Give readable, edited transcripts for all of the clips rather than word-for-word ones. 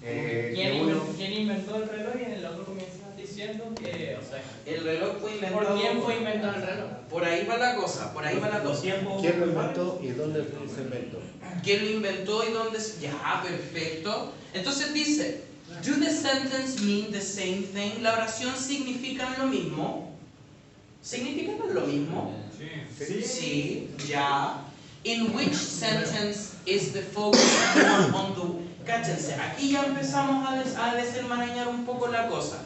¿Quién inventó el reloj? Y en el otro comienza diciendo que, o sea, el reloj fue inventado. ¿por quién fue inventado el reloj? Por ahí va la cosa, por ahí va la cosa. ¿Quién lo inventó y dónde se inventó? ¿Quién lo inventó y dónde se... Ya, perfecto. Entonces dice, do the sentence mean the same thing? ¿La oración significa lo mismo? ¿Significan lo mismo? Sí, ya. In which sentence is the focus more on the... Cáchense, aquí ya empezamos a desenmarañar un poco la cosa.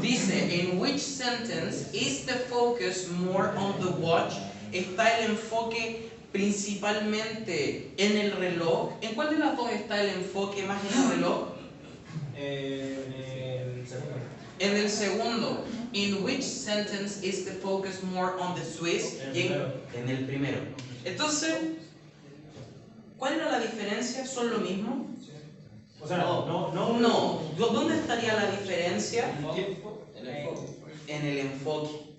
Dice, in which sentence is the focus more on the watch? Está el enfoque principalmente en el reloj. ¿En cuál de las dos está el enfoque más en el reloj? En el segundo. In which sentence is the focus more on the Swiss? En el primero. Entonces, ¿cuál era la diferencia? ¿Son lo mismo? O sea, no. ¿Dónde estaría la diferencia? En el enfoque.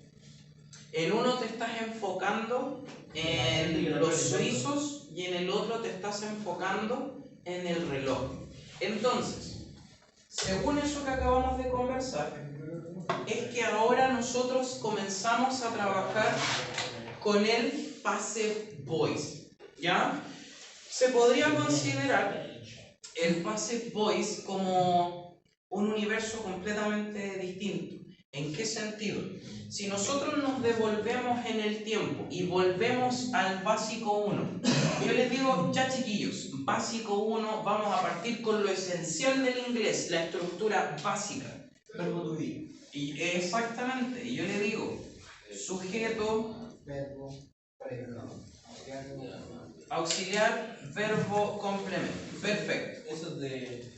En uno te estás enfocando en los suizos y en el otro te estás enfocando en el reloj. Entonces, según eso que acabamos de conversar, es que ahora nosotros comenzamos a trabajar con el passive voice, ¿ya? Se podría considerar el passive voice como un universo completamente distinto. ¿En qué sentido? Si nosotros nos devolvemos en el tiempo y volvemos al básico 1, yo les digo, ya chiquillos, básico 1, vamos a partir con lo esencial del inglés, la estructura básica. Verbo to be. Y exactamente, y yo le digo, sujeto, Verbo, auxiliar, verbo, complemento. Perfecto. Eso es de...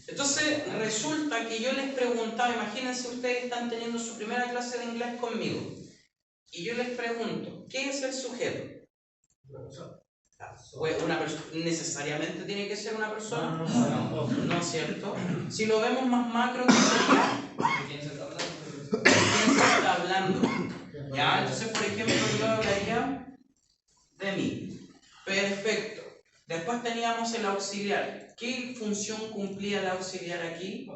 Entonces, resulta que yo les preguntaba, imagínense ustedes están teniendo su primera clase de inglés conmigo, y yo les pregunto, ¿qué es el sujeto? ¿Una persona necesariamente tiene que ser una persona? No, ¿cierto? Si lo vemos más macro, ¿qué sería? ¿De quién se está hablando? ¿De quién se está hablando? ¿Ya? Entonces, por ejemplo, yo hablaría de mí. Perfecto. Después teníamos el auxiliar. ¿Qué función cumplía el auxiliar aquí?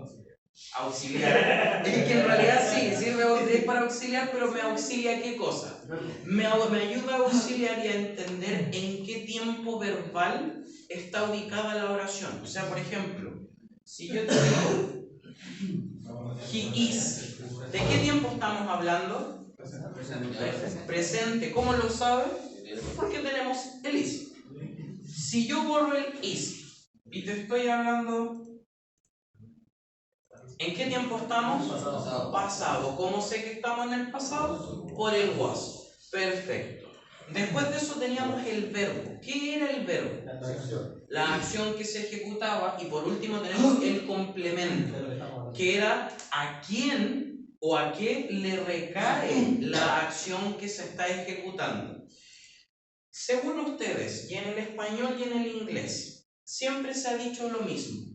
Auxiliar. Es que en realidad sí, sirve para auxiliar, pero ¿me auxilia qué cosa? Me ayuda a auxiliar y a entender en qué tiempo verbal está ubicada la oración. O sea, por ejemplo, si yo te digo he is, ¿de qué tiempo estamos hablando? Presente. ¿Cómo lo sabe? Porque tenemos el is. Si yo borro el is y te estoy hablando, ¿en qué tiempo estamos? Pasado. ¿Cómo sé que estamos en el pasado? Por el was. Perfecto. Después de eso teníamos el verbo. ¿Qué era el verbo? La acción que se ejecutaba. Y por último tenemos el complemento, que era a quién o a qué le recae la acción que se está ejecutando. Según ustedes, y en el español y en el inglés, siempre se ha dicho lo mismo.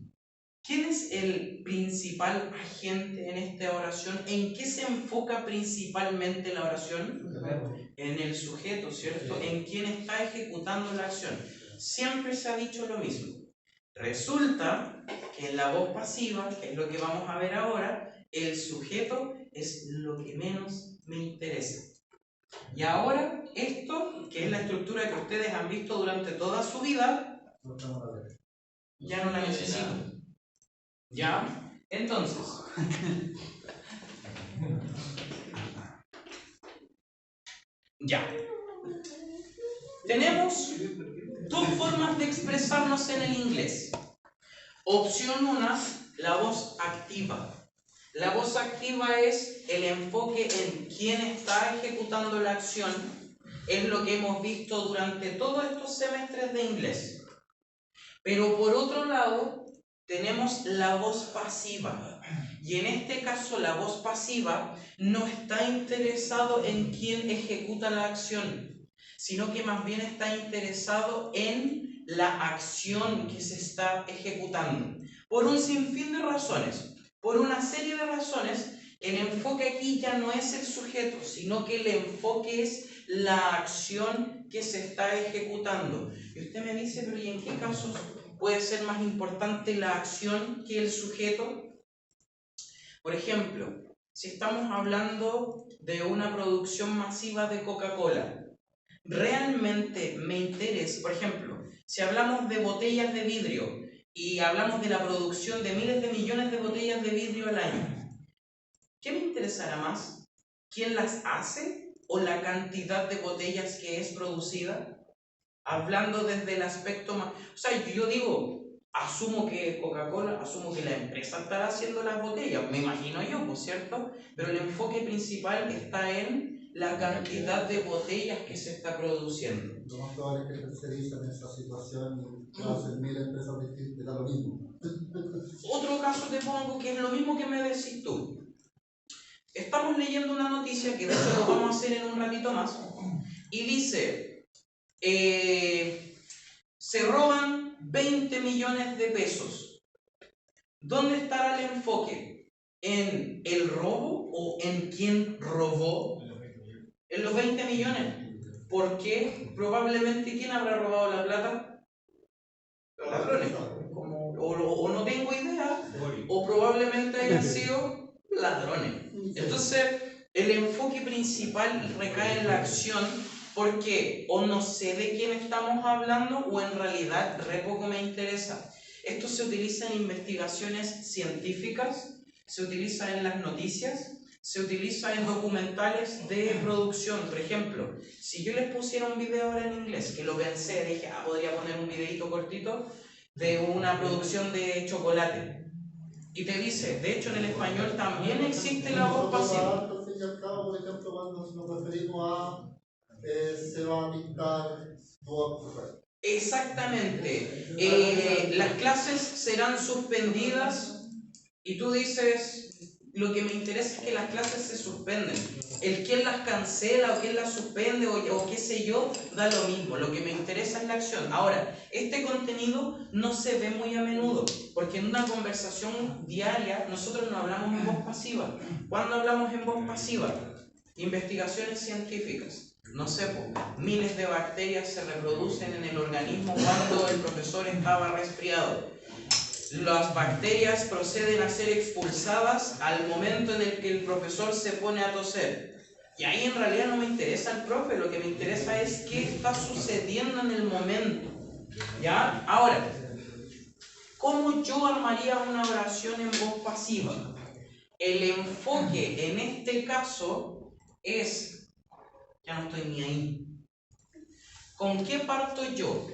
¿Quién es el principal agente en esta oración? ¿En qué se enfoca principalmente la oración? En el sujeto, ¿cierto? En quién está ejecutando la acción. Siempre se ha dicho lo mismo. Resulta que en la voz pasiva, que es lo que vamos a ver ahora, el sujeto es lo que menos me interesa. Y ahora, esto, que es la estructura que ustedes han visto durante toda su vida, ya no la necesito. ¿Ya? Entonces, ya. Tenemos dos formas de expresarnos en el inglés. Opción 1, la voz activa. La voz activa es el enfoque en quién está ejecutando la acción. Es lo que hemos visto durante todos estos semestres de inglés. Pero por otro lado, tenemos la voz pasiva. Y en este caso, la voz pasiva no está interesado en quién ejecuta la acción, sino que más bien está interesado en la acción que se está ejecutando. Por un sinfín de razones. Por una serie de razones, el enfoque aquí ya no es el sujeto, sino que el enfoque es la acción que se está ejecutando. Y usted me dice, pero ¿y en qué casos puede ser más importante la acción que el sujeto. Por ejemplo, si estamos hablando de una producción masiva de Coca-Cola, realmente me interesa, por ejemplo, si hablamos de botellas de vidrio y hablamos de la producción de miles de millones de botellas de vidrio al año, ¿qué me interesará más? ¿Quién las hace o la cantidad de botellas que es producida? Hablando desde el aspecto más... O sea, yo digo, asumo que Coca-Cola, asumo que la empresa estará haciendo las botellas, me imagino yo, ¿no es cierto? Pero el enfoque principal está en la cantidad de botellas que se está produciendo. Lo más probable es que tercericen en esa situación y hacen 1000 empresas distintas, da lo mismo. Otro caso te pongo que es lo mismo que me decís tú. Estamos leyendo una noticia que de hecho lo vamos a hacer en un ratito más y dice, se roban 20 millones de pesos. ¿Dónde estará el enfoque? ¿En el robo o en quién robó? En los 20 millones. ¿Por qué? Probablemente, ¿quién habrá robado la plata? Los ladrones. O no tengo idea, o probablemente hayan sido ladrones. Entonces, el enfoque principal recae en la acción porque o no sé de quién estamos hablando o en realidad re poco me interesa. Esto se utiliza en investigaciones científicas, se utiliza en las noticias, se utiliza en documentales de producción. Por ejemplo, si yo les pusiera un video ahora en inglés, que lo pensé, dije, podría poner un videito cortito de una producción de chocolate. Y te dice, de hecho en el español también existe la voz pasiva. Por ejemplo, cuando nos referimos a se va a pintar tu... Exactamente. Las clases serán suspendidas y tú dices, lo que me interesa es que las clases se suspenden. El quién las cancela o quién las suspende o qué sé yo, da lo mismo. Lo que me interesa es la acción. Ahora, este contenido no se ve muy a menudo, porque en una conversación diaria nosotros no hablamos en voz pasiva. ¿Cuándo hablamos en voz pasiva? Investigaciones científicas. No sé, miles de bacterias se reproducen en el organismo cuando el profesor estaba resfriado. Las bacterias proceden a ser expulsadas al momento en el que el profesor se pone a toser. Y ahí en realidad no me interesa el profe, lo que me interesa es qué está sucediendo en el momento. ¿Ya? Ahora, ¿cómo yo armaría una oración en voz pasiva? El enfoque en este caso es, ya no estoy ni ahí. ¿Con qué parto yo?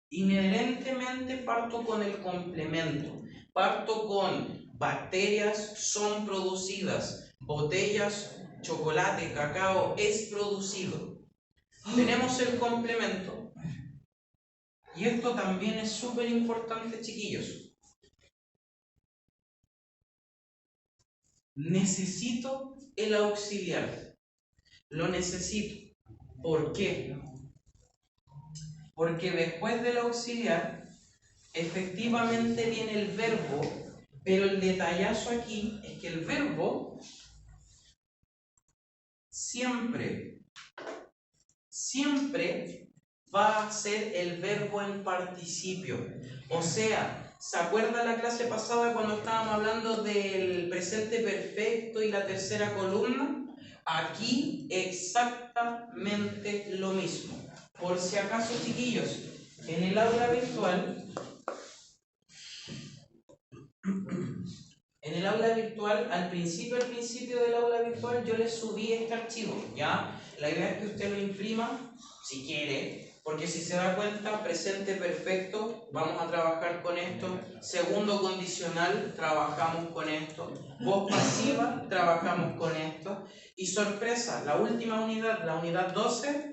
Inherentemente parto con el complemento. Parto con bacterias son producidas, botellas, chocolate, cacao es producido. Tenemos el complemento. Y esto también es súper importante, chiquillos. Necesito el auxiliar. Lo necesito. ¿Por qué? Porque después del auxiliar, efectivamente viene el verbo, pero el detallazo aquí es que el verbo siempre va a ser el verbo en participio. O sea, ¿se acuerda la clase pasada cuando estábamos hablando del presente perfecto y la tercera columna? Aquí exactamente lo mismo. Por si acaso, chiquillos, en el aula virtual, al principio del aula virtual, yo les subí este archivo, ¿ya? La idea es que usted lo imprima, si quiere, porque si se da cuenta, presente perfecto, vamos a trabajar con esto, segundo condicional, trabajamos con esto, voz pasiva, trabajamos con esto, y sorpresa, la última unidad, la unidad 12,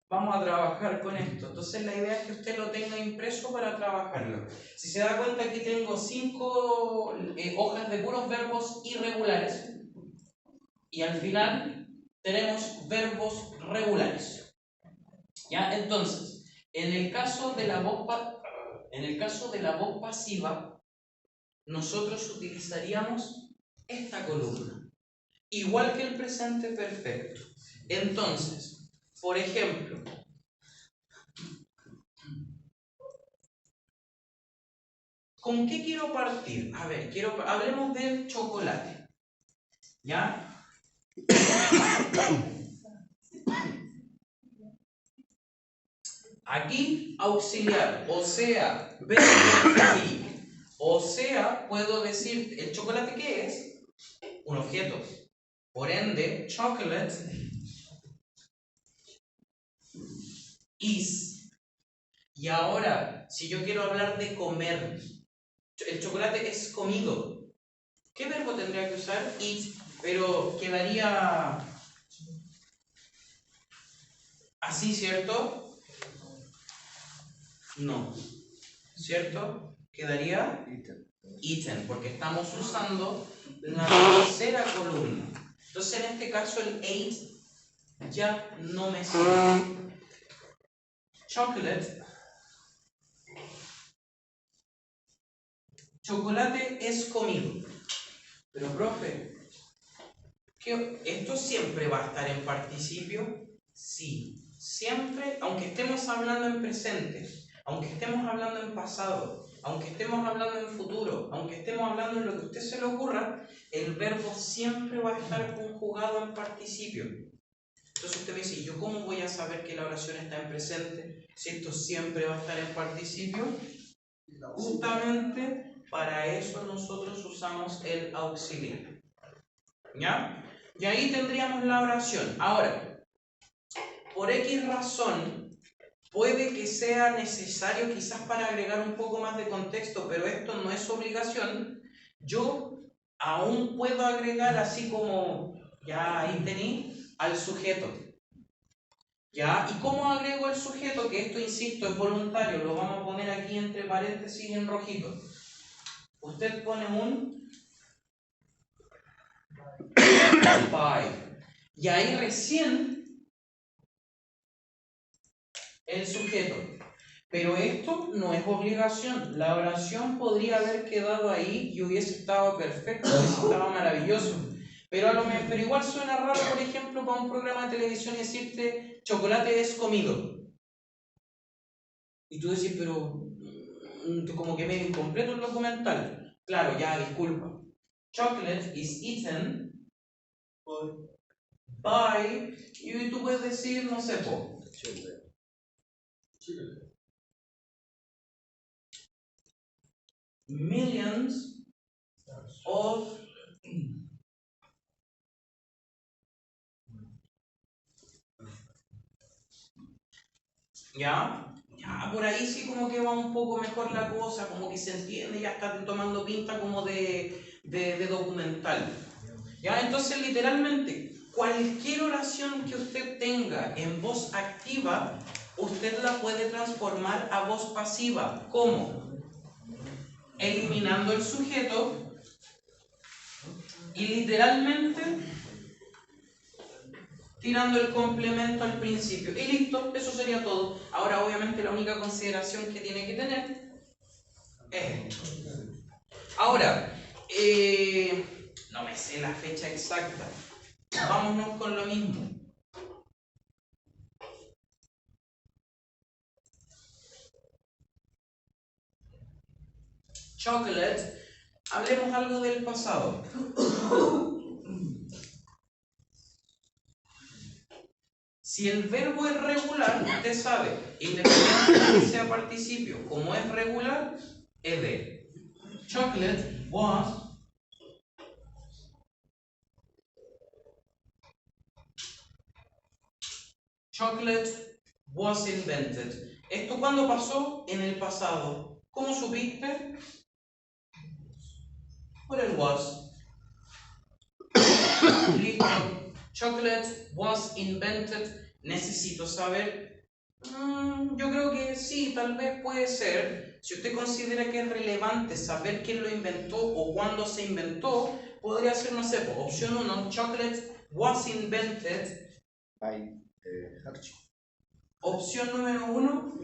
vamos a trabajar con esto. Entonces la idea es que usted lo tenga impreso para trabajarlo. Si se da cuenta, aquí tengo 5 hojas de puros verbos irregulares y al final tenemos verbos regulares. ¿Ya? Entonces, en el caso de la voz pasiva, nosotros utilizaríamos esta columna, igual que el presente perfecto. Entonces, por ejemplo, ¿Con qué quiero partir? A ver, hablemos del chocolate. ¿Ya? Aquí, auxiliar, o sea, verbo aquí. O sea, puedo decir, ¿el chocolate qué es? Un objeto. Por ende, chocolate is. Y ahora, si yo quiero hablar de comer, el chocolate es comido. ¿Qué verbo tendría que usar? Eat, pero quedaría así, ¿cierto? No. ¿Cierto? Quedaría eaten, porque estamos usando la tercera columna. Entonces, en este caso, el ate ya no me sirve. Chocolate es comido. Pero, profe, ¿esto siempre va a estar en participio? Sí. Siempre, aunque estemos hablando en presente, aunque estemos hablando en pasado, aunque estemos hablando en futuro, aunque estemos hablando en lo que a usted se le ocurra, el verbo siempre va a estar conjugado en participio. Entonces usted me dice, ¿yo cómo voy a saber que la oración está en presente si esto siempre va a estar en participio? Justamente para eso nosotros usamos el auxiliar. ¿Ya? Y ahí tendríamos la oración. Ahora, por X razón, puede que sea necesario quizás para agregar un poco más de contexto, pero esto no es obligación. Yo aún puedo agregar así como, ya ahí tení, al sujeto. ¿Ya? ¿Y cómo agrego el sujeto? Que esto, insisto, es voluntario. Lo vamos a poner aquí entre paréntesis en rojito. Usted pone un by. Y ahí recién el sujeto. Pero esto no es obligación. La oración podría haber quedado ahí y hubiese estado perfecto, hubiese estado maravilloso. Pero igual suena raro, por ejemplo, para un programa de televisión y decirte chocolate es comido. Y tú decís, pero como que medio incompleto el documental. Claro, ya, disculpa. Chocolate is eaten by, y tú puedes decir, no sé, millions of ¿ya? Ya, por ahí sí como que va un poco mejor la cosa, como que se entiende, ya está tomando pinta como de documental. ¿Ya? Entonces, literalmente, cualquier oración que usted tenga en voz activa, usted la puede transformar a voz pasiva. ¿Cómo? Eliminando el sujeto y literalmente tirando el complemento al principio. Y listo, eso sería todo. Ahora, obviamente, la única consideración que tiene que tener es esto. Ahora, no me sé la fecha exacta. Vámonos con lo mismo. Chocolate. Hablemos algo del pasado. Si el verbo es regular, usted sabe, independientemente de que sea participio, como es regular, es de chocolate was invented. ¿Esto cuándo pasó? En el pasado. ¿Cómo supiste? Por el was. Listo. Chocolate was invented. Necesito saber. Yo creo que sí, tal vez puede ser. Si usted considera que es relevante saber quién lo inventó o cuándo se inventó, podría ser, no sé, opción 1, chocolate was invented by Hershey. Opción número 1.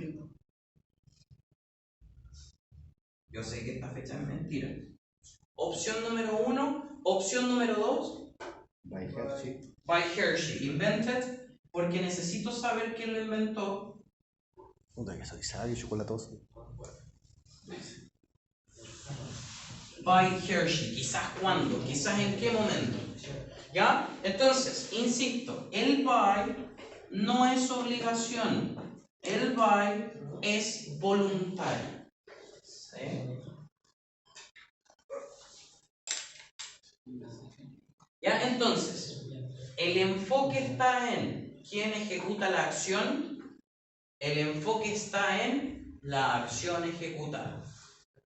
Yo sé que esta fecha es mentira. Opción número 1. Opción número 2. By Hershey. By Hershey. Invented. Porque necesito saber quién lo inventó. Puta que soy sabio, chocolatoso. by Hershey. Quizás cuándo, quizás en qué momento. ¿Ya? Entonces, insisto, el by no es obligación. El by es voluntario. ¿Sí? ¿Ya? Entonces, el enfoque está en quién ejecuta la acción. El enfoque está en la acción ejecutada.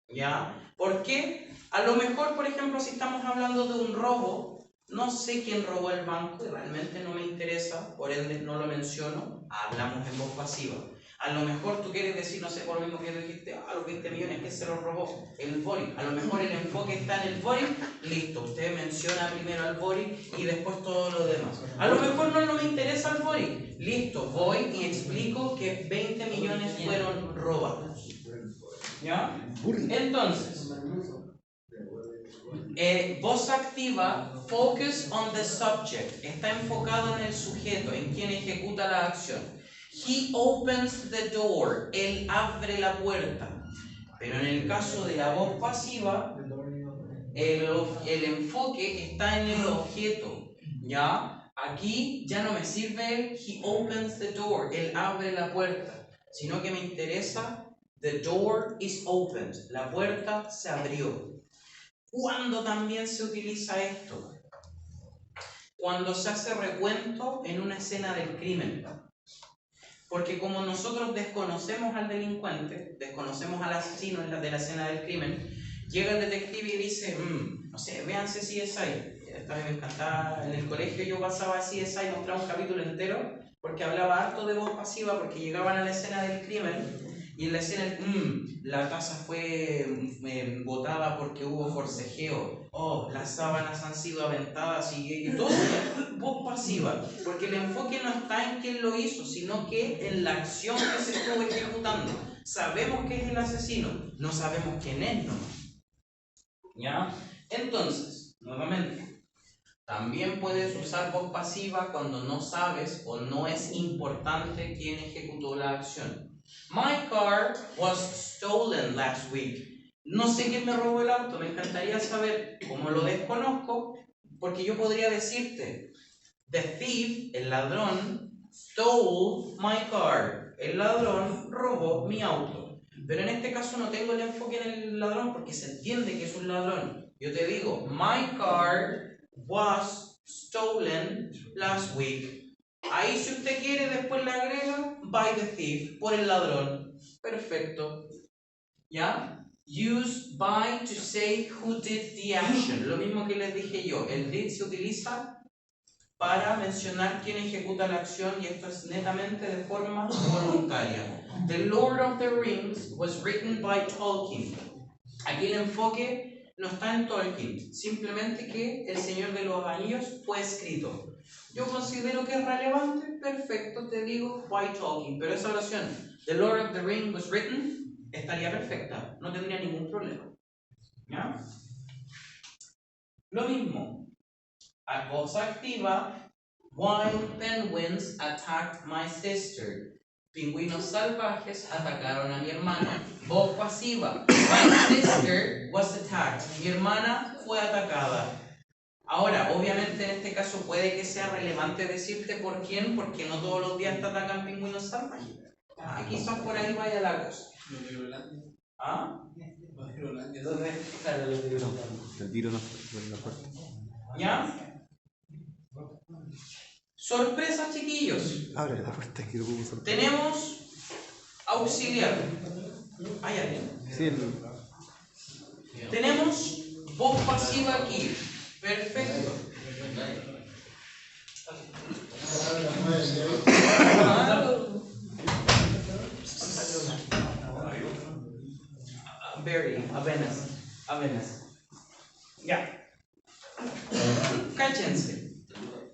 ¿Ya? ¿Por qué? A lo mejor, por ejemplo, si estamos hablando de un robo, no sé quién robó el banco y realmente no me interesa, por ende no lo menciono, hablamos en voz pasiva. A lo mejor tú quieres decir, no sé, por lo mismo que dijiste, los 20 millones, ¿quién se los robó? El Boric. A lo mejor el enfoque está en el Boric, listo, usted menciona primero al Boric y después todo lo demás. A lo mejor no me interesa el Boric, listo, voy y explico que 20 millones fueron robados. ¿Ya? Entonces, voz activa, focus on the subject, está enfocado en el sujeto, en quien ejecuta la acción. He opens the door, él abre la puerta. Pero en el caso de la voz pasiva, el enfoque está en el objeto. ¿Ya? Aquí ya no me sirve el he opens the door, él abre la puerta, sino que me interesa the door is opened, la puerta se abrió. ¿Cuándo también se utiliza esto? Cuando se hace recuento en una escena del crimen. Porque como nosotros desconocemos al delincuente, desconocemos al asesino de la escena del crimen, llega el detective y dice, no sé, véanse CSI. Esta vez me encantaba, en el colegio yo pasaba CSI, mostraba un capítulo entero, porque hablaba harto de voz pasiva, porque llegaban a la escena del crimen, y en la escena, la casa fue botada porque hubo forcejeo, las sábanas han sido aventadas y todo voz pasiva, porque el enfoque no está en quién lo hizo, sino que en la acción que se estuvo ejecutando. Sabemos que es el asesino, no sabemos quién es, ¿no? ¿Ya? Entonces, nuevamente, también puedes usar voz pasiva cuando no sabes o no es importante quién ejecutó la acción. My car was stolen last week. No sé quién me robó el auto, me encantaría saber. Como lo desconozco, porque yo podría decirte, the thief, el ladrón, stole my car. El ladrón robó mi auto. Pero en este caso no tengo el enfoque en el ladrón porque se entiende que es un ladrón. Yo te digo, my car was stolen last week. Ahí si usted quiere después le agrega by the thief, por el ladrón. Perfecto. ¿Ya? Use by to say who did the action. Lo mismo que les dije yo. El did se utiliza para mencionar quién ejecuta la acción y esto es netamente de forma voluntaria. The Lord of the Rings was written by Tolkien. Aquí el enfoque no está en Tolkien, simplemente que El Señor de los Anillos fue escrito. Yo considero que es relevante, perfecto, te digo by Tolkien, pero esa oración, The Lord of the Rings was written, estaría perfecta, no tendría ningún problema. ¿Ya? Lo mismo, a voz activa, Wild penguins attacked my sister. Pingüinos salvajes atacaron a mi hermana. Voz pasiva, my sister was attacked. Mi hermana fue atacada. Ahora, obviamente en este caso puede que sea relevante decirte por quién, porque no todos los días te atacan pingüinos salvajes. Quizás por ahí vaya la cosa. ¿Ah? El tiro no fue. ¿Ya? Sorpresa, chiquillos. Abre la puerta que lo puedo usar. Tenemos auxiliar. ¿Hay alguien? Sí, Tenemos voz pasiva aquí. Perfecto. Very, apenas. Ya. Cáchense.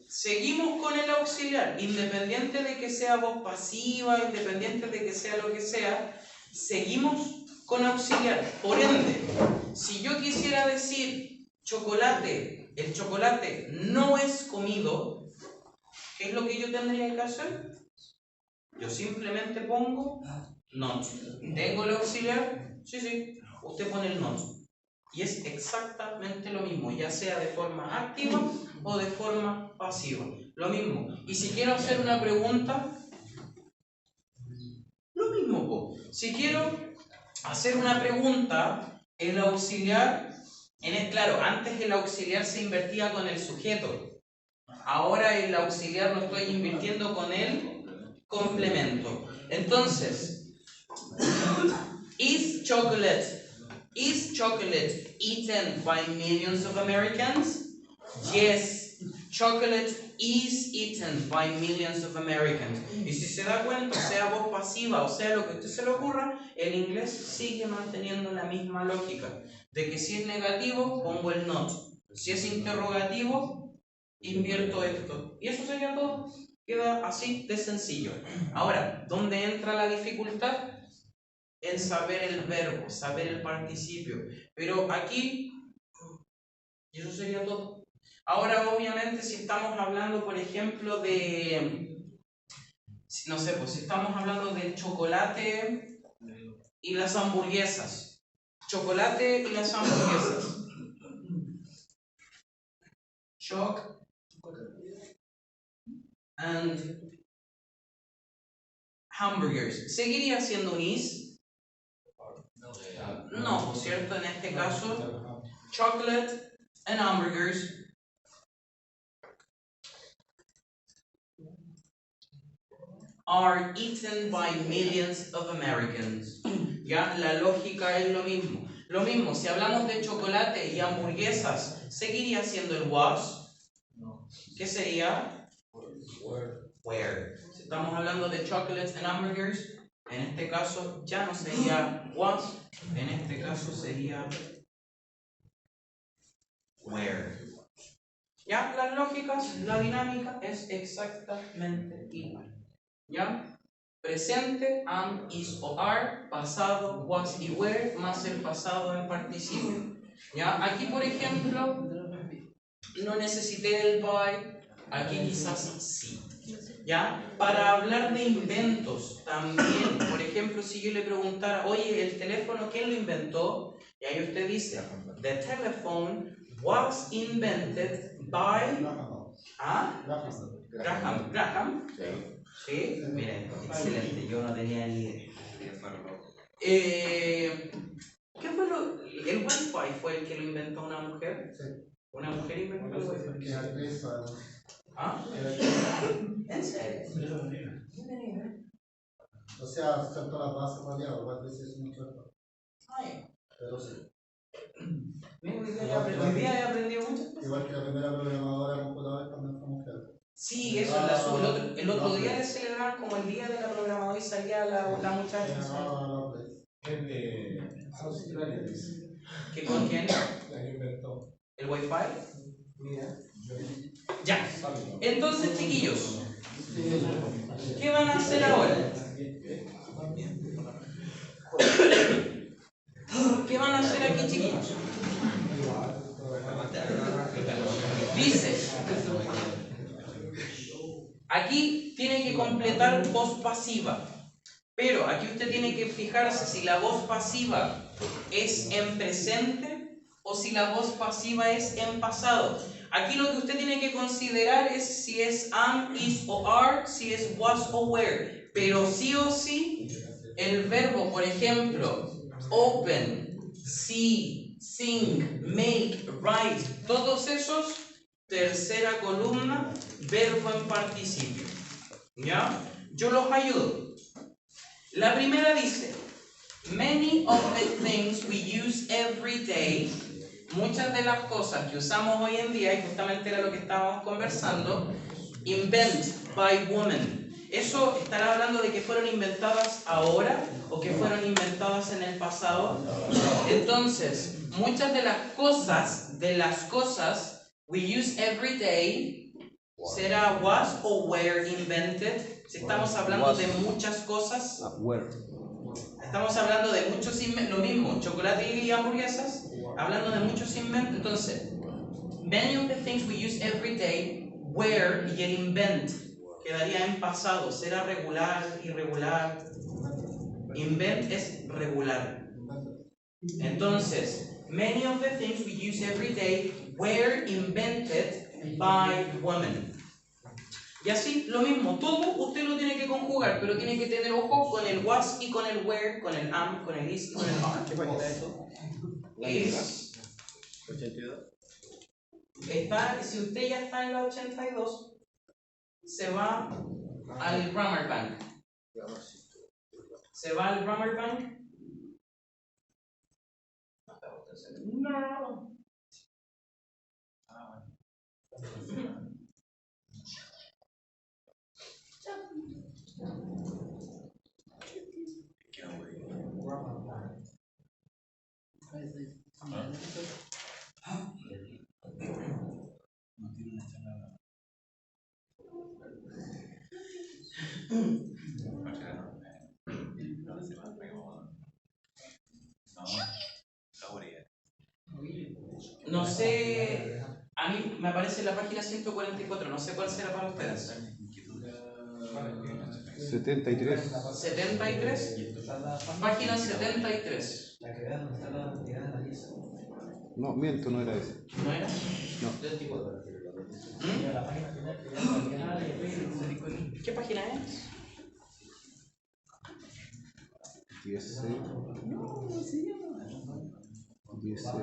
Seguimos con el auxiliar, independiente de que sea voz pasiva, independiente de que sea lo que sea, seguimos con auxiliar. Por ende, si yo quisiera decir chocolate, el chocolate no es comido, ¿qué es lo que yo tendría que hacer? Yo simplemente pongo not. ¿Tengo el auxiliar? Sí. Usted pone el not. Y es exactamente lo mismo, ya sea de forma activa o de forma pasiva. Lo mismo. Y si quiero hacer una pregunta, lo mismo, po. Si quiero hacer una pregunta, el auxiliar, claro, antes el auxiliar se invertía con el sujeto. Ahora el auxiliar lo estoy invirtiendo con el complemento. Entonces, is chocolate eaten by millions of Americans? Yes, chocolate is eaten by millions of Americans. Y si se da cuenta, sea voz pasiva o sea lo que a usted se le ocurra, el inglés sigue manteniendo la misma lógica. De que si es negativo, pongo el not. Si es interrogativo, invierto esto. Y eso sería todo. Queda así de sencillo. Ahora, ¿dónde entra la dificultad? En saber el verbo, saber el participio. Pero aquí, y eso sería todo. Ahora, obviamente, si estamos hablando, por ejemplo, no sé, pues si estamos hablando del chocolate y las hamburguesas. Chocolate y las hamburguesas. Choc and hamburgers. ¿Seguiría siendo un is? No, ¿cierto? En este caso, chocolate and hamburgers are eaten by millions of Americans. Ya, la lógica es lo mismo. Lo mismo, si hablamos de chocolate y hamburguesas, ¿seguiría siendo el was? ¿Qué sería? Where. Si estamos hablando de chocolates and hamburgers, en este caso ya no sería was, en este caso sería where. Ya, las lógicas, la dinámica es exactamente igual. ¿Ya? Presente, am, is o are, pasado, was y were, más el pasado en participio. ¿Ya? Aquí, por ejemplo, no necesité el by, aquí quizás sí. ¿Ya? Para hablar de inventos también, por ejemplo, si yo le preguntara, oye, el teléfono, ¿quién lo inventó? Y ahí usted dice, the telephone was invented by... ¿Ah? Graham. Sí, miren, excelente, yo no tenía ni idea. ¿Qué fue el Wi-Fi fue el que lo inventó una mujer? Sí. ¿Una mujer inventó el Wi-Fi? ¿Ah? ¿En serio? O sea, saltó la base variable, igual veces es mucho. Ay, Pero sí. mira, hoy día he aprendido muchas cosas. Igual que la primera programadora de computadores también fue mujer. Sí, eso, el otro día le celebraban como el día de la programadora y salía la muchacha. Es de Australia, dice. ¿Qué con quién? La que inventó. ¿El Wi-Fi? Mira, Ya. Entonces, chiquillos, ¿qué van a hacer ahora? ¿Qué van a hacer aquí, chiquillos? Dice, aquí tiene que completar voz pasiva, pero aquí usted tiene que fijarse si la voz pasiva es en presente o si la voz pasiva es en pasado. Aquí lo que usted tiene que considerar es si es am, is o are, si es was o were, pero sí o sí el verbo, por ejemplo, open, see, sing, make, write, todos esos, tercera columna, verbo en participio. ¿Ya? Yo los ayudo. La primera dice, many of the things we use every day, muchas de las cosas que usamos hoy en día, y justamente era lo que estábamos conversando, invent by women. ¿Eso estará hablando de que fueron inventadas ahora o que fueron inventadas en el pasado? Entonces, muchas de las cosas we use every day, ¿será was o were invented? Si estamos hablando de muchas cosas, estamos hablando de muchos inventos, lo mismo, chocolate y hamburguesas, hablando de muchos inventos. Entonces, many of the things we use every day, were y el invent quedaría en pasado, será regular, irregular. Invent es regular. Entonces, Many of the things we use every day were invented by women. Y así, lo mismo, todo usted lo tiene que conjugar, pero tiene que tener ojo con el was y con el were, con el am, con el is y con el are. ¿Qué página es eso? Es, 82. si usted ya está en la 82, se va al Grammar Bank. Se va al Grammar Bank. No. No sé, a mí me aparece la página 144, no sé cuál será para ustedes. 73. 73, página 73. No, miento, no era ese. ¿No era? No. ¿Qué página es? 16. 16.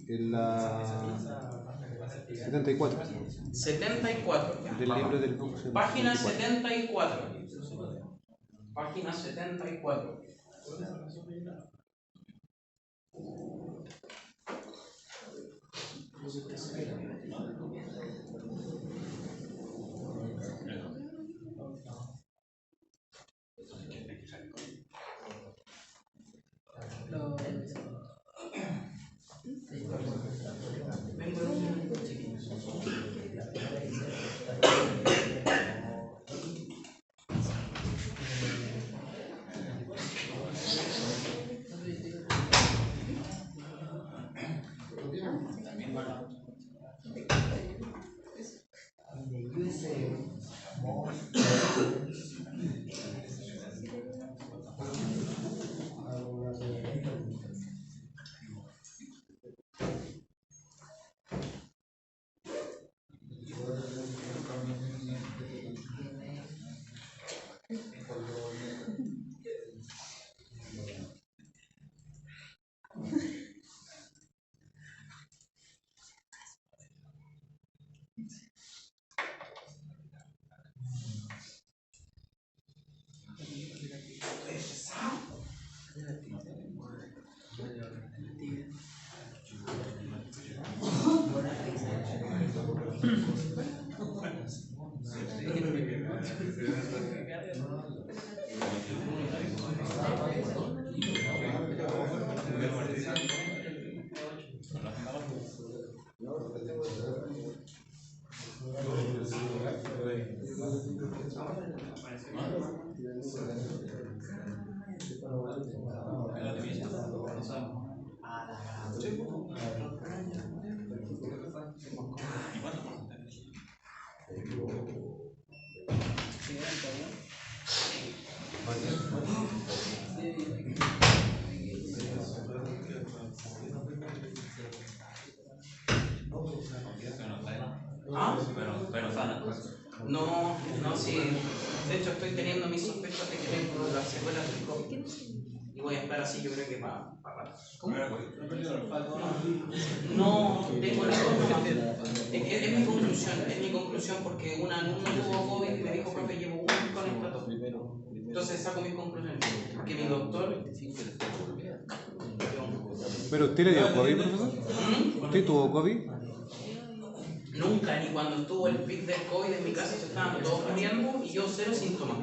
En la 74. 74. Del libro del book. Página 74. Página 74. ¿Ah? No, no, sí. De hecho, estoy teniendo mis sospechas de que tengo las secuelas del COVID. Y voy a estar así, yo creo que para rato. ¿Cómo? No, tengo la cosa. Es mi conclusión, porque un alumno tuvo COVID y me dijo, profe, llevo un mes con esta tos. Entonces saco mis conclusiones. Que mi doctor. ¿Pero usted le dio COVID, profesor? ¿Usted tuvo COVID? Nunca, ni cuando estuvo el pic del COVID en mi casa se estaban todos muriendo y yo cero síntomas.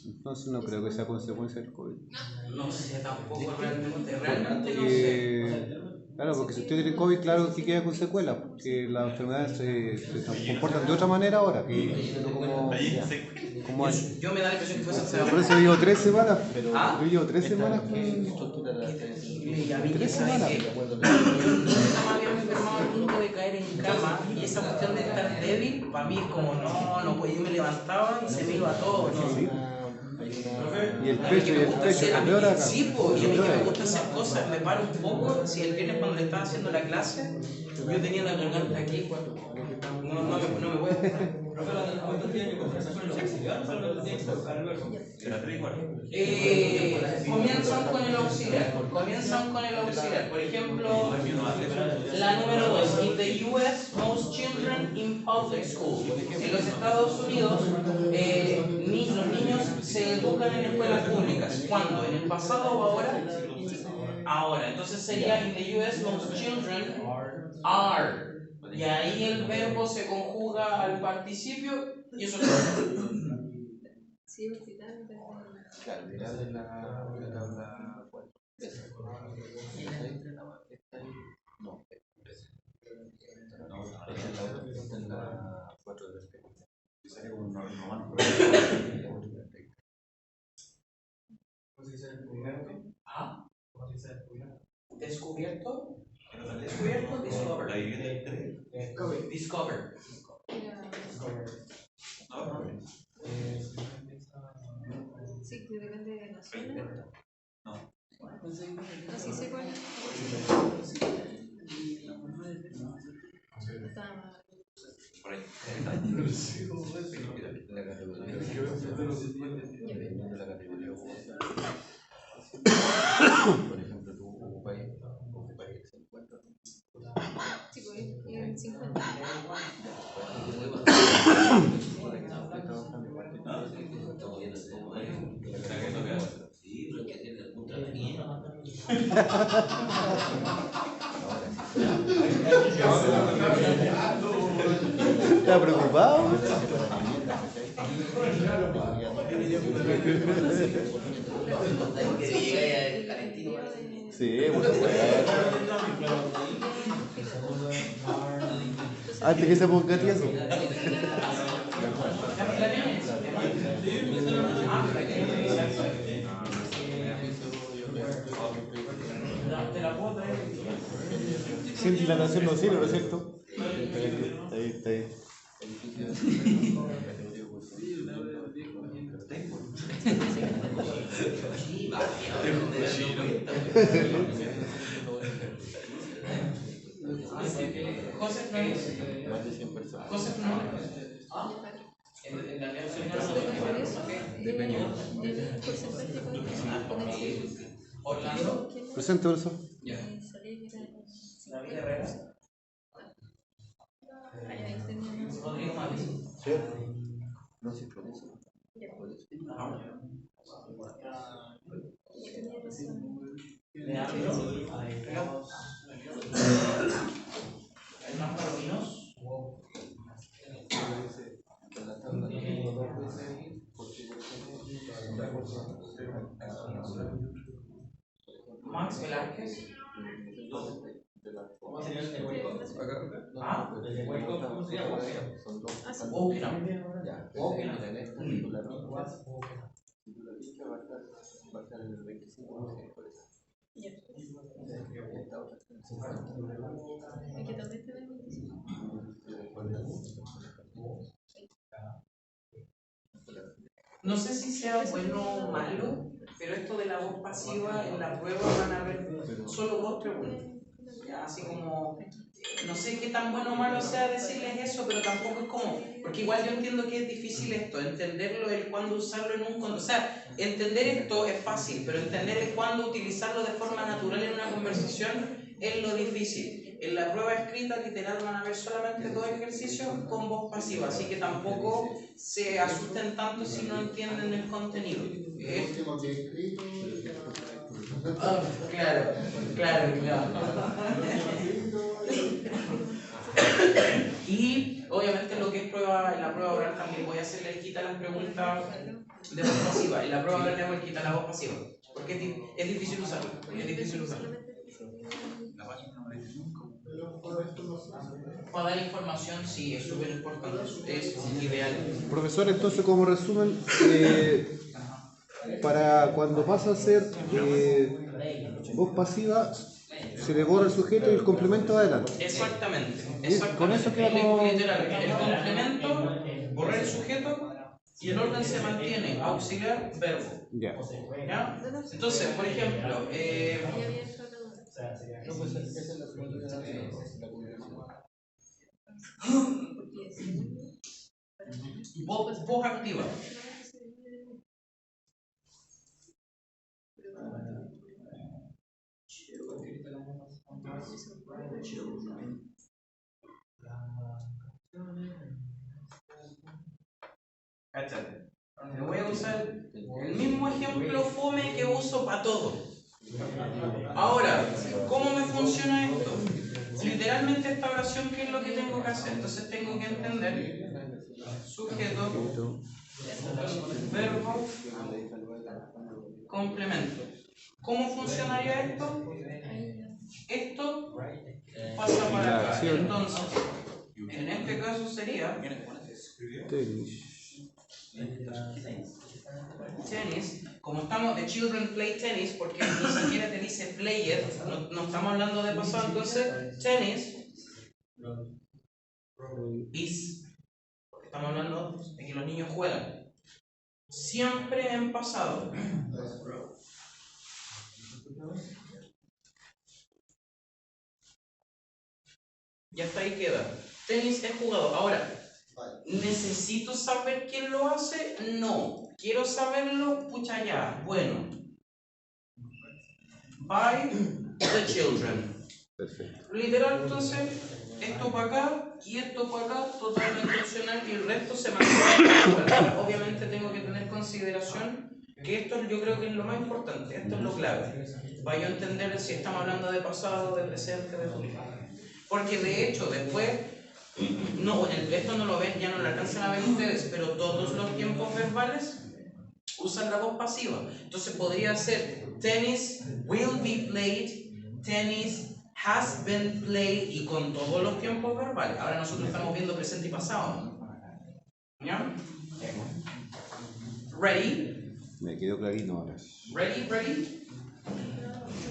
Entonces no creo que sea consecuencia del COVID. No sé tampoco realmente no sé. Claro, porque si usted tiene COVID, claro que queda con secuelas, porque las enfermedades se comportan de otra manera ahora, que no como antes. Yo me da la impresión que fue esa. Por eso llevo 3 semanas, ¿Ah? yo llevo 3 semanas con... Y a mí que sabe que yo nunca me había enfermado al punto de caer en cama y esa cuestión de estar débil, para mí es como no, pues yo me levantaba y se me iba todo, ¿no? Y el pecho, cambió acá. Sí, pues, y a mí que me gusta hacer cosas, me paro un poco. Si el viernes cuando le estaba haciendo la clase, yo tenía la garganta aquí, no me voy a parar. Comienzan con el auxiliar. Por ejemplo, la número 2. In the US, most children in public school. En los Estados Unidos, los niños se educan en escuelas públicas. ¿Cuándo? ¿En el pasado o ahora? Ahora. Entonces sería in the US, most children are. Y ahí el verbo se conjuga al participio y eso es todo. Sí, claro, mira de la tabla 4. No, esta es la 4 de Ah, descubierto. Discover. Sí, que depende de la zona. No, sí sé cuál es. Por ahí. La categoría de la categoría. Por ejemplo, tú ocupas el 50. Sí, pues, y el 50. ¿Estás preocupado? Sí, por supuesto. Antes que se ponga tieso. Sin dilatación no sirve, ¿no es cierto? Está ahí. Joseph no es. Joseph no. Orlando. Presente, Orso. David Herrera. Rodrigo Mavis. Sí. No, sí, por eso. Hernán Palominos. Max Velázquez. ¿Cómo sería el hueco? Ah, ¿El hueco cómo sería? Wokinam. Wokinam. Si tú la pinchas va a estar en el 25%. Esta otra está en el 50%. Aquí también está en el 25. No sé si sea bueno o malo, pero esto de la voz pasiva en la prueba van a haber solo 2 preguntas. Ya, así como, no sé qué tan bueno o malo sea decirles eso, pero tampoco es como, porque igual yo entiendo que es difícil esto, entenderlo, el cuándo usarlo en un contexto. O sea, entender esto es fácil, pero entender el cuándo utilizarlo de forma natural en una conversación es lo difícil. En la prueba escrita literal van a haber solamente 2 ejercicios con voz pasiva, así que tampoco se asusten tanto si no entienden el contenido. El último que he escrito. Claro. Y obviamente lo que es prueba, en la prueba oral también voy a hacerle quita las preguntas de voz pasiva. En la prueba oral le voy a quitar la voz pasiva. Porque es difícil usarlo. Para dar información sí, es súper importante, es ideal. Profesor, entonces como resumen, para cuando pasa a ser voz pasiva, se le borra el sujeto y el complemento va adelante. Exactamente. Con eso queda como... Literal, el complemento, borrar el sujeto Y el orden se mantiene, auxiliar, verbo. Ya. ¿Ya? Entonces, por ejemplo, voz activa. Cáchate. Voy a usar el mismo ejemplo fome que uso para todo. Ahora, ¿cómo me funciona esto? Literalmente esta oración, ¿qué es lo que tengo que hacer? Entonces tengo que entender sujeto, verbo, complemento. ¿Cómo funcionaría esto? Esto pasa para acá. Entonces, en este caso sería tenis. Como estamos, the children play tennis, porque ni siquiera te dice play it, no estamos hablando de pasado, entonces tenis is, porque estamos hablando de que los niños juegan. Siempre en pasado. Ya hasta ahí queda. Tenis es jugado. Ahora, ¿necesito saber quién lo hace? No. ¿Quiero saberlo? Pucha ya. Bueno. By the children. Perfecto. Literal, entonces, esto para acá y esto para acá, totalmente opcional, y el resto se mantiene. Obviamente tengo que tener consideración que esto yo creo que es lo más importante, esto es lo clave, para yo entender si estamos hablando de pasado, de presente, de futuro. Porque de hecho, después, no, esto no lo ven, ya no lo alcanzan a ver ustedes, pero todos los tiempos verbales usan la voz pasiva. Entonces podría ser tennis will be played, tennis has been played, y con todos los tiempos verbales. Ahora nosotros estamos viendo presente y pasado, ¿ya? Ready? Me quedó clarito ahora. Ready?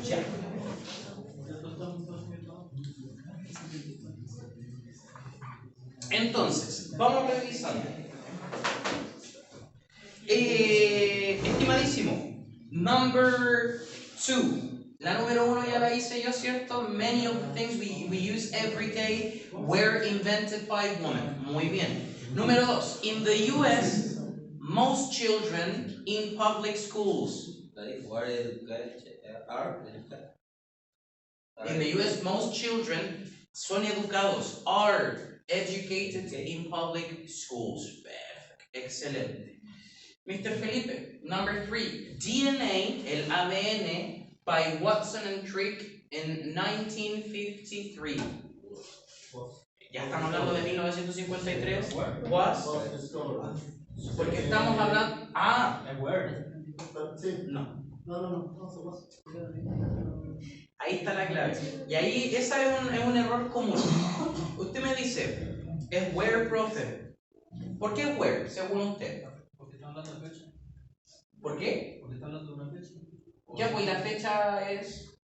Ya. Entonces, vamos revisando. Estimadísimo, number 2. La número 1 ya la hice yo, ¿cierto? Many of the things we use every day were invented by women. Muy bien. Número 2. In the US, most children in public schools. In the US, most children son educados, are educated in public schools. Perfect. Excelente. Mr. Felipe, number 3. DNA, el ADN, by Watson and Crick in 1953. Ya estamos hablando de 1953. Was. Porque estamos hablando. No. Ahí está la clave. Y ahí, esa es un error común. Usted me dice, es where, profe. ¿Por qué where, según usted? Porque está hablando de fecha. ¿Por qué? Porque está hablando de una fecha. Ya, pues la fecha es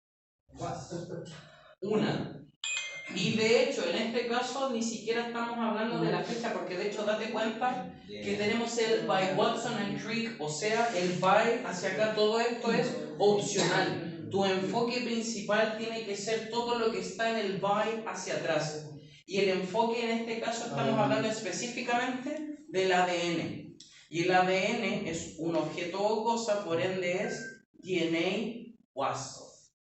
una. Y de hecho, en este caso, ni siquiera estamos hablando de la fecha, porque de hecho, date cuenta que tenemos el by Watson and Crick, o sea, el by hacia acá, todo esto es opcional. Tu enfoque principal tiene que ser todo lo que está en el by hacia atrás. Y el enfoque en este caso estamos hablando específicamente del ADN. Y el ADN es un objeto o cosa, por ende es DNA was.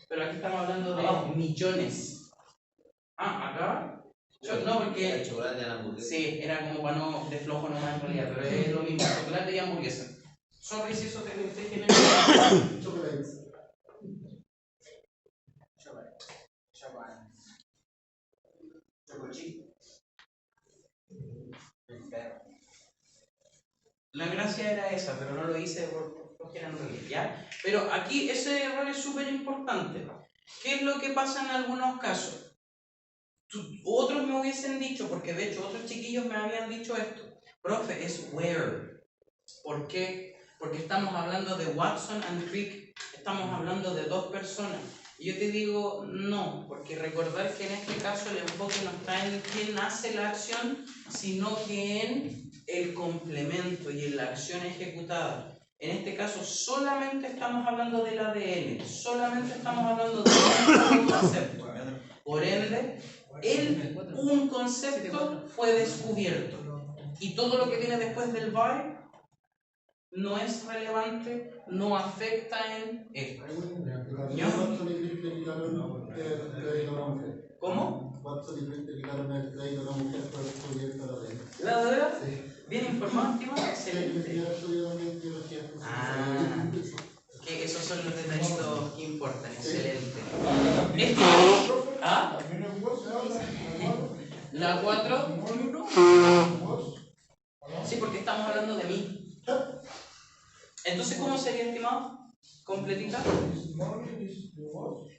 Pero aquí estamos hablando de millones. Acá. No, porque. Sí, era como para no de flojo nomás en realidad, pero es lo mismo, chocolate y hamburguesa. Sorry si eso te genera. La gracia era esa, pero no lo hice porque era en realidad, ¿ya? Pero aquí ese error es súper importante. ¿Qué es lo que pasa en algunos casos? Otros me hubiesen dicho, porque de hecho otros chiquillos me habían dicho esto. Profe, es where. ¿Por qué? Porque estamos hablando de Watson and Crick, estamos hablando de dos personas. Y yo te digo no, porque recordar que en este caso el enfoque no está en quién hace la acción, sino que en el complemento y en la acción ejecutada. En este caso solamente estamos hablando del ADN, solamente estamos hablando de un concepto. Por ende, un concepto fue descubierto. Y todo lo que viene después del by no es relevante, no afecta en esto. ¿Cómo? ¿La verdad? Bien informado, estimado, excelente. Que esos son los detallitos que importan, excelente. ¿Ah? ¿La 4? Sí, porque estamos hablando de mí. Entonces, ¿cómo sería, estimado? Completita.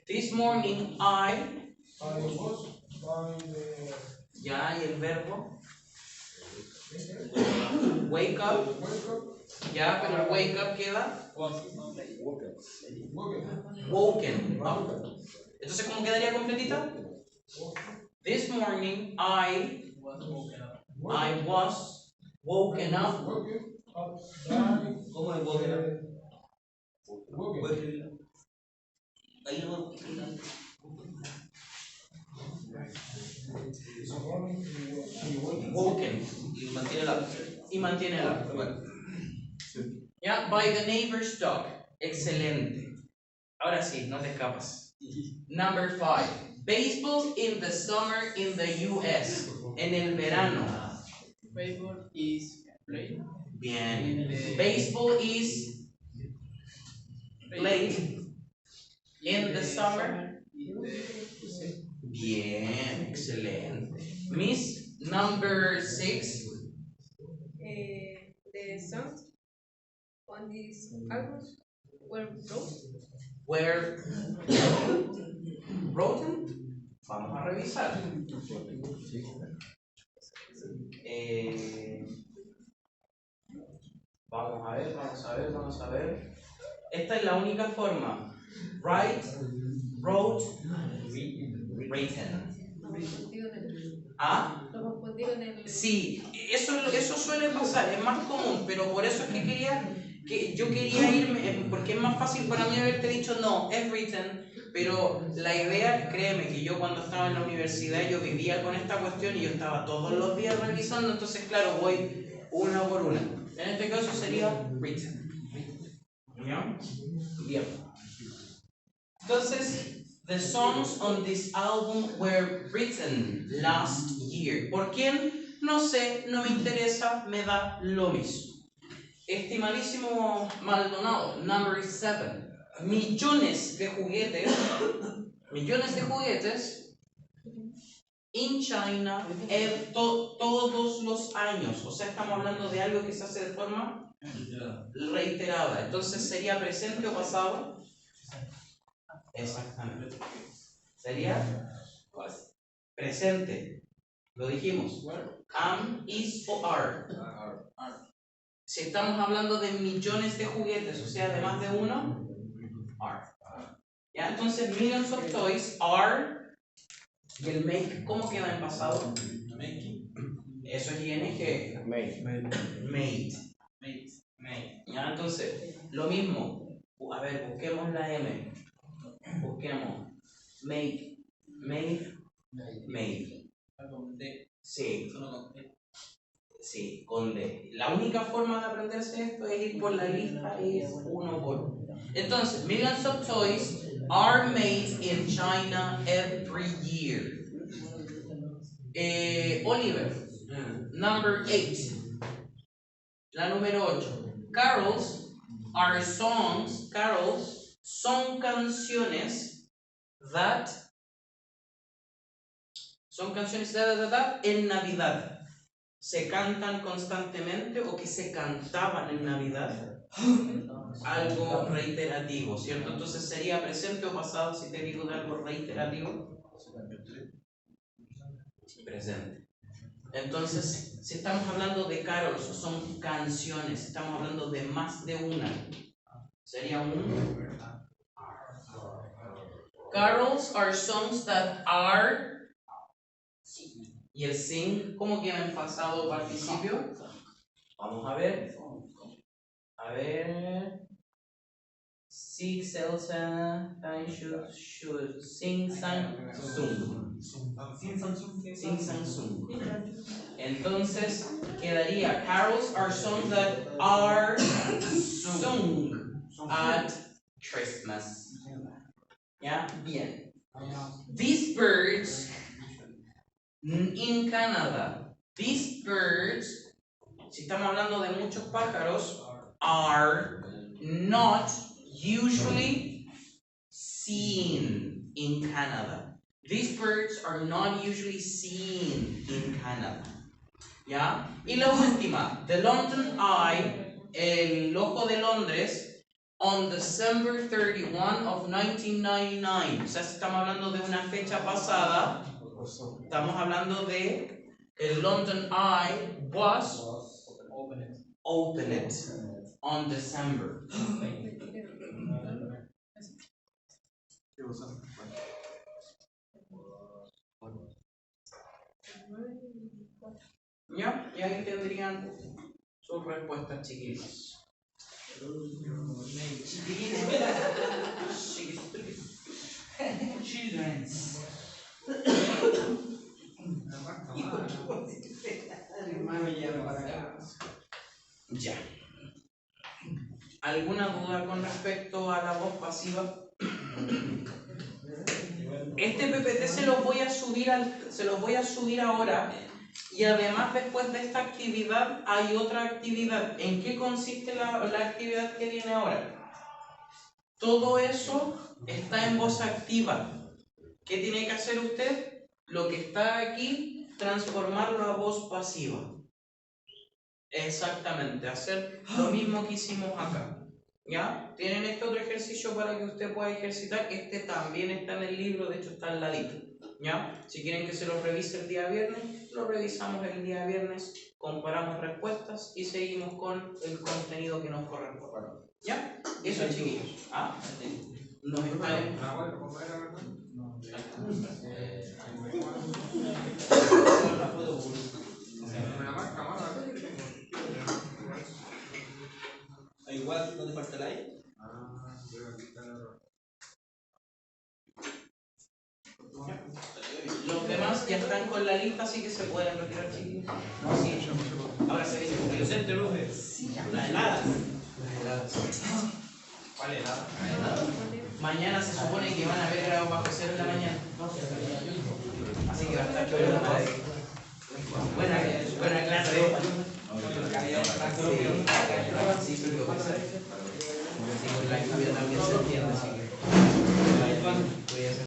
This morning I. Ya, y el verbo. Wake up. Ya, pero el wake up queda. Woken up. Entonces, ¿cómo quedaría completita? This morning I was woken up. ¿Cómo es woken up? Ahí no. Woken. Y mantiene el up. Bueno. Ya, by the neighbor's dog. Excelente. Ahora sí, no te escapas. Number 5. Baseball in the summer in the US. En el verano. Baseball is played. Bien. Baseball is played in the summer. Bien, excelente. Miss, number 6. The songs on this album were wrote. Where written. Vamos a revisar. Vamos a ver. Esta es la única forma. Write, wrote, written. ¿Ah? Lo confundí con el... Sí, eso suele pasar, es más común, pero por eso es que yo quería irme, porque es más fácil para mí haberte dicho no, es written, pero la idea, créeme, que yo cuando estaba en la universidad yo vivía con esta cuestión y yo estaba todos los días revisando, entonces claro, voy una por una. En este caso sería written. ¿Ya? Bien. Entonces, the songs on this album were written last year. ¿Por quién? No sé, no me interesa, me da lo mismo. Estimadísimo Maldonado, number 7. Millones de juguetes in China todos los años. O sea, estamos hablando de algo que se hace de forma reiterada. Entonces, ¿sería presente o pasado? Exactamente. Sería presente. Lo dijimos. Am, is o are. Si estamos hablando de millones de juguetes, o sea, de más de uno, are. ¿Ya? Entonces, millions of toys are. ¿Y el make cómo queda en pasado? Eso es ing. Made. ¿Ya? Entonces, lo mismo. A ver, busquemos la M. Busquemos make, made. Sí, con D. La única forma de aprenderse esto es ir por la lista y es uno por uno. Entonces, millions of toys are made in China every year. Oliver, number 8. La número 8. Carols are songs. Carols son canciones en Navidad. Se cantan constantemente o que se cantaban en Navidad. Algo reiterativo, ¿cierto? Entonces sería presente o pasado si te digo de algo reiterativo. Presente. Entonces, si estamos hablando de carols, son canciones, estamos hablando de más de una. Sería un Carols are songs that are. Y el sing, ¿cómo queda en pasado participio? Vamos a ver. A ver. Seek, Selsa, should, sing, sang, sung. Sing, sang, sung. Entonces quedaría carols are songs that are sung at Christmas. ¿Ya? Bien. These birds in Canada. These birds, si estamos hablando de muchos pájaros, are not usually seen in Canada. These birds are not usually seen in Canada. ¿Ya? Y la última, the London Eye, el ojo de Londres, on December 31 of 1999. O sea, si estamos hablando de una fecha pasada, estamos hablando de el London Eye was opened on December. ¿Ya? Y ahí tendrían sus respuestas, chiquillos. Children's. Ya. ¿Alguna duda con respecto a la voz pasiva? Este PPT se los voy a subir ahora, y además después de esta actividad hay otra actividad. ¿En qué consiste la actividad que viene ahora? Todo eso está en voz activa. ¿Qué tiene que hacer usted? Lo que está aquí, transformarlo a voz pasiva. Exactamente, hacer lo mismo que hicimos acá. ¿Ya? Tienen este otro ejercicio para que usted pueda ejercitar. Este también está en el libro, de hecho está al ladito. ¿Ya? Si quieren que se lo revise el día viernes, lo revisamos el día viernes, comparamos respuestas y seguimos con el contenido que nos corresponde. ¿Ya? Eso, chiquillos. ¿Ah? Nos estaremos. Igual, ¿dónde falta el aire? Los demás ya están con la lista, así que se pueden retirar, chiquillos. No, sí. Ahora se dice. El centro, Lupe. La helada. ¿Cuál helada? Mañana se supone que van a haber grados bajo cero en la mañana. Así que va a estar chulo la madre. Buena clase. Sí, pero con la lluvia también se entiende.